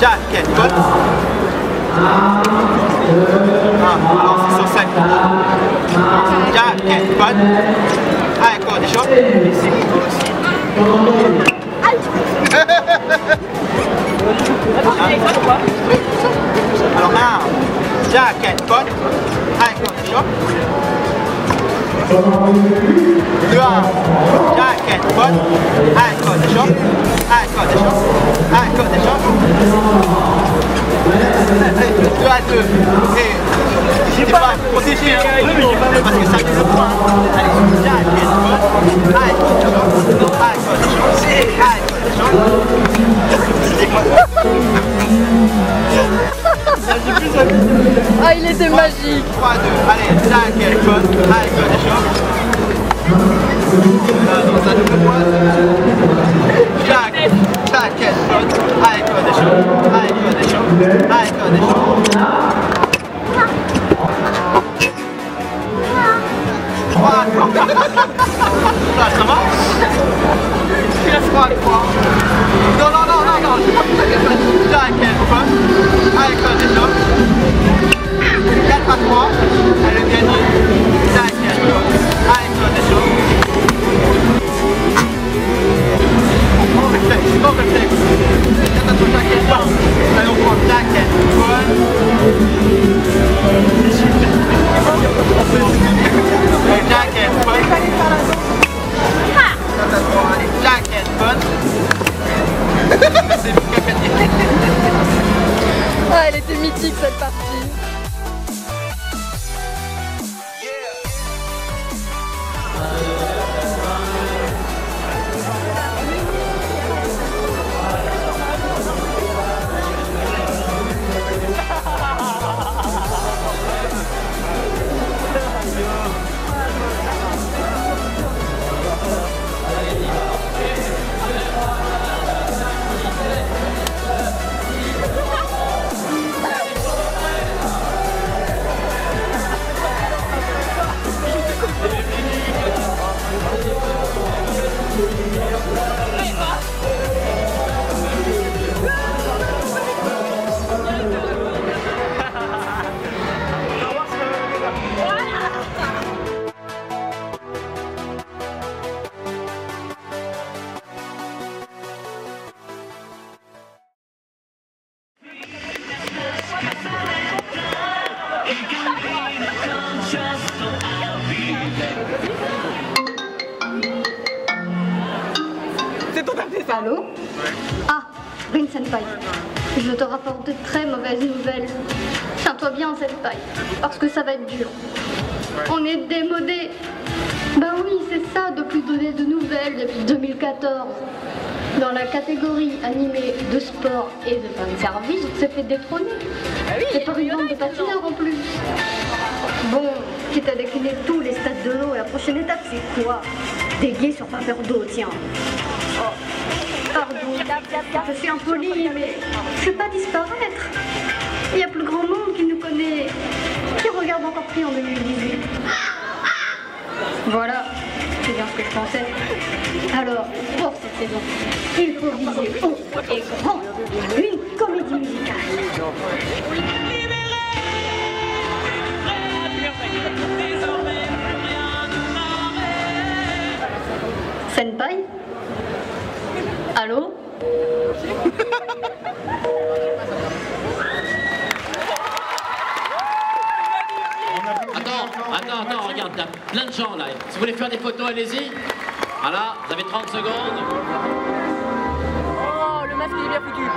jackpot. Alors c'est sur 5 jackpot. Ah, encore des choses. Et c'est cool aussi. Alors 1 jackpot. Ah, encore des choses. 2 jackpot. Ah, encore des choses. Ah, encore des choses. Ah, encore des choses. 2 à 2. Et je sais pas, protéger parce que ça fait le point. Allez, jackpot. Ah, encore des choses. Ah, encore des choses. Ah, encore des choses. Ah, il était magique. 3 à 2. Allez, jackpot. Ah, encore des choses. Dans un double point. Jackpot. Ah, encore des choses. Ah, encore des choses. Ah, encore des choses. 3 à 3. Ça va? Il reste 3 à 3. Non, non, non, non, non. Jackpot. Ah, encore des choses. 4 à 3. Elle a gagné. Jackpot. Ah, encore des choses. C'est bon réflexe. Quand tu jackpot, allons prendre jackpot. Jackpot. Jackpot. C'est vous qui a gagné. Ah, elle était mythique cette partie. Allô? Ah, Rin Senpai. Je te rapporte de très mauvaises nouvelles. Tiens-toi bien, Senpai, parce que ça va être dur. On est démodé. Bah oui, c'est ça de plus donner de nouvelles depuis 2014. Dans la catégorie animée de sport et de fan service, on s'est fait détrôner. Et par une bande de patineurs en plus. Bon, quitte à décliner tous les stades de l'eau, la prochaine étape c'est quoi? Des gays sur vapeur d'eau, tiens. Oh. Pardon, je suis impolie, mais je ne veux pas disparaître. Il y a plus grand monde qui nous connaît, qui regarde encore pris en 2018. Voilà, c'est bien ce que je pensais. Alors, pour cette saison, il faut viser haut et grand. Une comédie musicale. Senpai? Allô? Attends, regarde, t'as plein de gens là. Si vous voulez faire des photos, allez-y. Voilà, vous avez 30 secondes. Oh, le masque il est bien foutu.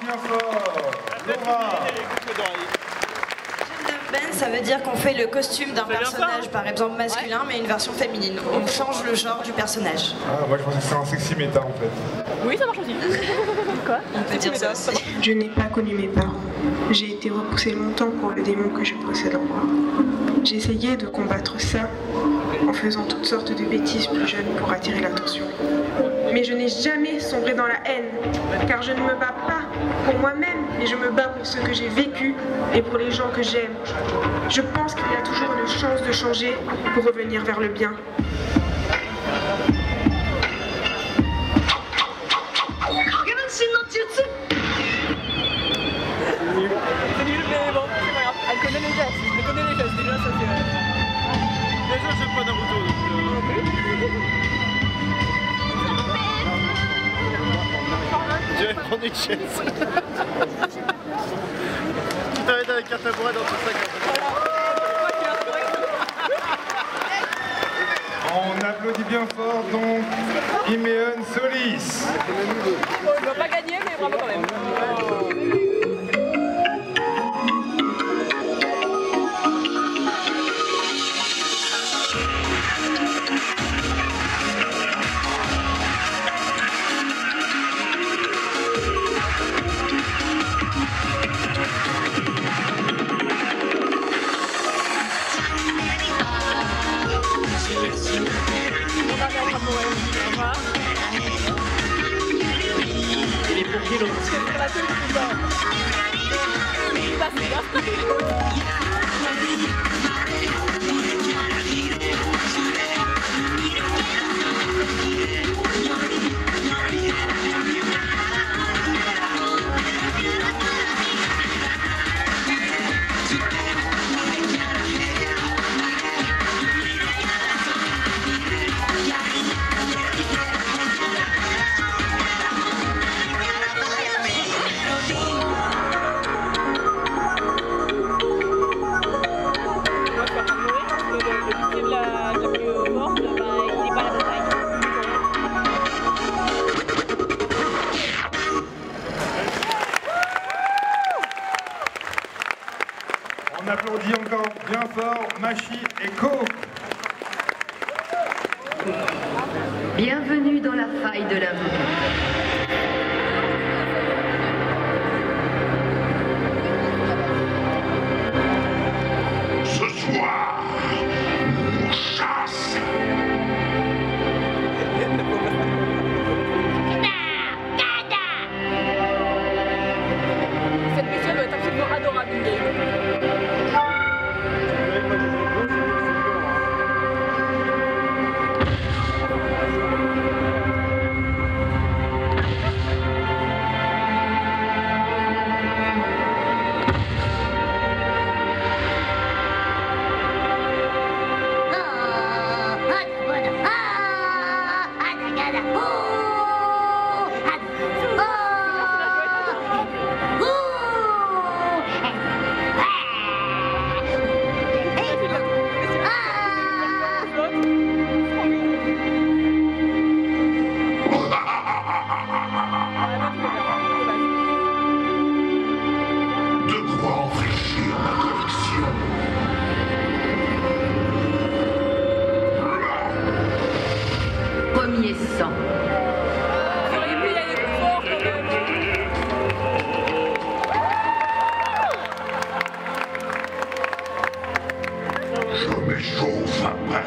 bien fort. Laura. Ben, ça veut dire qu'on fait le costume d'un personnage, par exemple masculin, mais une version féminine. On change le genre du personnage. Ah, moi je pensais que c'était un sexy méta en fait. Oui, ça marche aussi. Quoi? On peut dire ça aussi. Je n'ai pas connu mes parents. J'ai été repoussée longtemps pour le démon que je possède en moi. J'ai essayé de combattre ça en faisant toutes sortes de bêtises plus jeunes pour attirer l'attention. Mais je n'ai jamais sombré dans la haine, car je ne me bats pas pour moi-même, mais je me bats pour ce que j'ai vécu et pour les gens que j'aime. Je pense qu'il y a toujours une chance de changer pour revenir vers le bien. C'est nul, mais bon, c'est pas grave. Elle connaît les gestes. Elle connaît les gestes, déjà, ça c'est... Déjà, j'aime pas Naruto, donc... Je vais prendre une chaise. Tu t'arrêtes avec un tabouret dans ton sac. On applaudit bien fort donc Imeon Solis. Il va pas gagner, mais bravo quand même. Il est pour qui l'autre? On applaudit encore bien fort Machi et Co. Bienvenue dans la faille de l'amour. Ce soir, on chasse. Cette mission doit être absolument adorable, une game. Premier sang. Je m'échauffe après.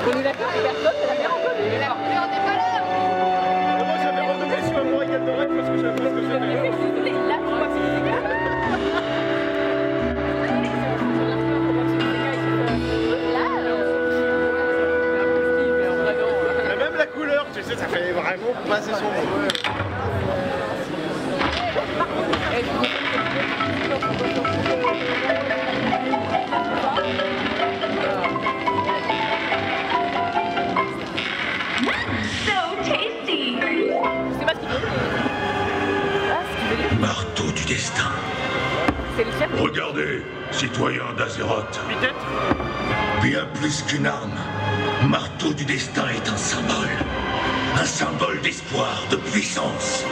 On est d'accord, personne, c'est la merde. Mais on n'est pas là. Moi, j'avais redoublé sur un mot égal de règle parce que je savais pas ce que c'était. Là, tu vois, Même la couleur, tu sais, ça fait vraiment passer son mot. So tasty. Je sais pas ce qu'il veut. Ah, ce qu'il veut destin. C'est le chef. Regardez, citoyens d'Azeroth. Peut-être. Bien plus qu'une arme, Marteau du Destin est un symbole. Un symbole d'espoir, de puissance.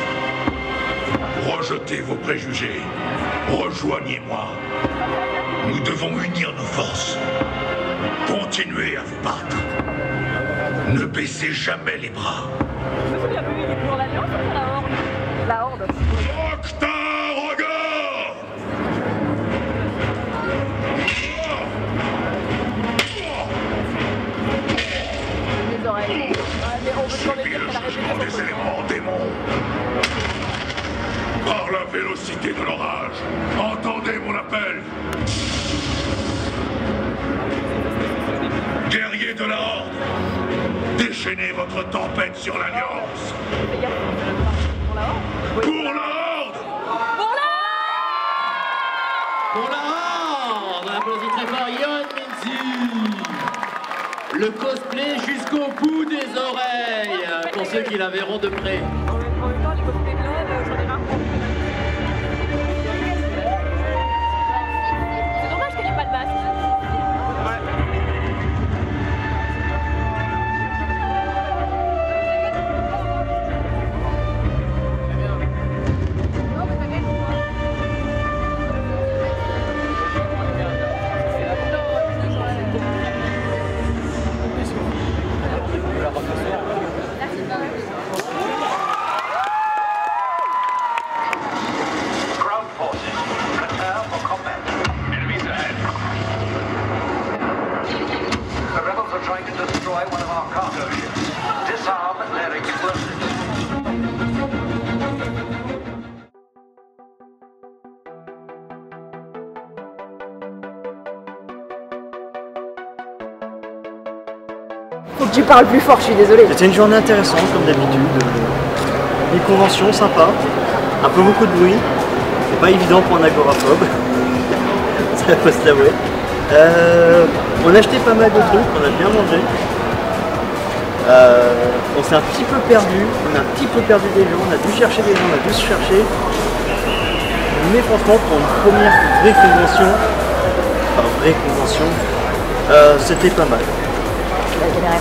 Rejetez vos préjugés. Rejoignez-moi. Nous devons unir nos forces. Continuez à vous battre. Ne baissez jamais les bras. Je me souviens plus, il est pour l'Alliance ou pour la Horde? La Horde. Octar Regard! Les oreilles. Mais on veut demander Subis le qu'elle a répété jugement son des truc. éléments démons. Par la vélocité de l'orage, entendez mon appel. Guerriers de la Horde, déchaînez votre tempête sur l'Alliance. Fais gaffe, pour la Horde. Oui. Pour la Horde! Pour la Pour la Horde, on applaudit très fort Yoann Minzy. Le cosplay jusqu'au bout des oreilles, pour ceux qui la verront de près. En même temps, les cosplays de Noël, j'en ai marre. C'est dommage qu'elle ait pas de masque. Ground forces, prepare for combat. Enemies ahead. The rebels are trying to destroy one of our cargo ships. Disarm their explosives. Faut que tu parles plus fort, je suis désolée. C'était une journée intéressante comme d'habitude. Une convention sympa, un peu beaucoup de bruit. C'est pas évident pour un agoraphobe, ça faut se l'avouer. On a acheté pas mal de trucs, on a bien mangé. On s'est un petit peu perdu, on a un petit peu perdu des gens, on a dû chercher des gens, on a dû se chercher. Mais franchement, pour une première vraie convention, c'était pas mal.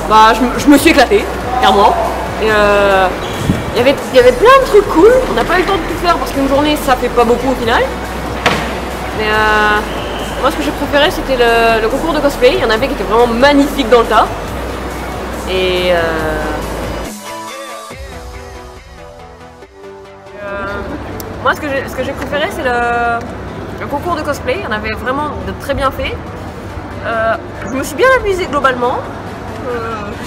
Bah, je me suis éclatée, clairement. Et il y avait plein de trucs cool. On n'a pas eu le temps de tout faire parce qu'une journée ça fait pas beaucoup au final. Mais moi ce que j'ai préféré c'était le concours de cosplay. Il y en avait qui étaient vraiment magnifiques dans le tas. Et moi ce que j'ai préféré c'est le concours de cosplay. Il y en avait vraiment de très bien fait. Je me suis bien amusée globalement.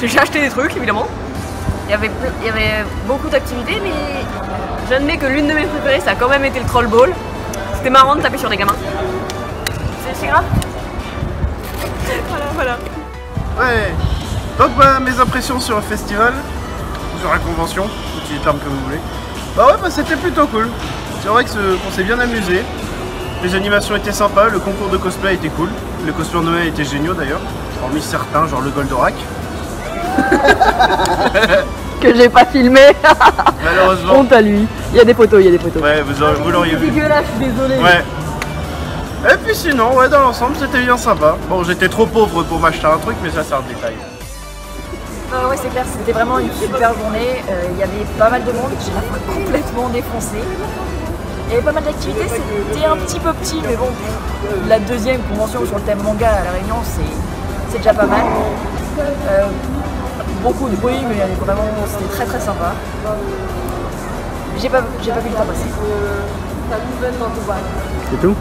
J'ai acheté des trucs évidemment. Il y avait beaucoup d'activités, mais j'admets que l'une de mes préférées ça a quand même été le troll ball. C'était marrant de taper sur des gamins. C'est grave. Voilà. Ouais. Donc bah mes impressions sur le festival, sur la convention, utilisez le terme que vous voulez. Bah ouais, bah c'était plutôt cool. C'est vrai qu'on s'est bien amusé. Les animations étaient sympas, le concours de cosplay était cool. Le cosplay de Noël était génial d'ailleurs. Hormis certains, genre le Goldorak. Que j'ai pas filmé. Malheureusement. Honte à lui. Il y a des photos, Ouais, vous l'auriez vu. C'est dégueulasse, je suis désolé. Ouais. Et puis sinon, ouais, dans l'ensemble, c'était bien sympa. Bon, j'étais trop pauvre pour m'acheter un truc, mais ça, c'est un détail. Ouais, c'est clair, c'était vraiment une super journée. Il y avait pas mal de monde, j'ai la fois complètement défoncé. Il y avait pas mal d'activités, c'était un petit peu petit, mais bon, la deuxième convention sur le thème manga à La Réunion, c'est déjà pas mal. Beaucoup de bruit, mais vraiment, c'était très très sympa. J'ai pas vu le temps passer. C'est tout ?